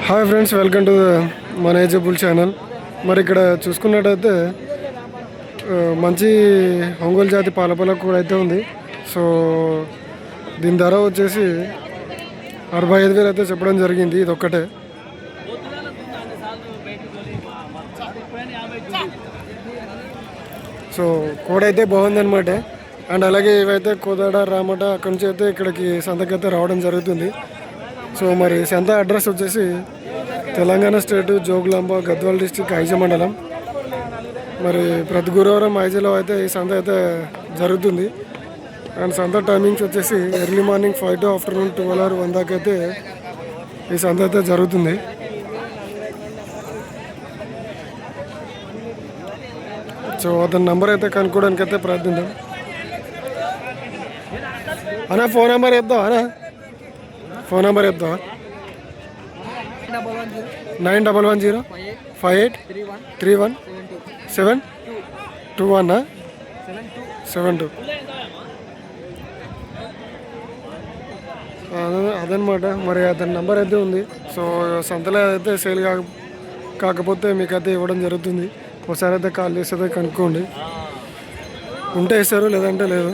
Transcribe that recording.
Hi friends, welcome to manageable channel. మరి ఇక్కడ చూసుకున్నట్టయితే మంచి ఒంగోలు జాతి పాలపల్ల కూడా అయితే ఉంది. సో దీని ధర వచ్చేసి 65,000 అయితే చెప్పడం జరిగింది. ఇది ఒక్కటే. సో కోడ అయితే బాగుందన్నమాట. అండ్ అలాగే ఇవైతే కోదాడ రామట అక్కడి నుంచి అయితే ఇక్కడికి సంతకి అయితే రావడం జరుగుతుంది. సో మరి సంత అడ్రస్ వచ్చేసి తెలంగాణ స్టేట్ జోగులాంబ గద్వాల్ డిస్టిక్ ఐజ మండలం. మరి ప్రతి గురువారం ఐజలో అయితే ఈ సంత అయితే జరుగుతుంది. అండ్ సంత టైమింగ్స్ వచ్చేసి early morning 5 to afternoon 12 or 1 దాకా అయితే ఈ సంత అయితే జరుగుతుంది. సో అతని నెంబర్ అయితే కనుక్కోవడానికి అయితే ప్రయత్నిద్దాం. అన్నా ఫోన్ నెంబర్ చెప్తావా? అన్నా ఫోన్ నెంబర్ చెప్తావా? 9105831721 72. అదనమాట. మరి అతని నెంబర్ అయితే ఉంది. సో సంతలో అయితే సేల్ కాకపోతే మీకైతే ఇవ్వడం జరుగుతుంది. ఒకసారి అయితే కాల్ చేసి అయితే కనుక్కోండి. ఉంటే ఇస్తారు, లేదంటే లేదు.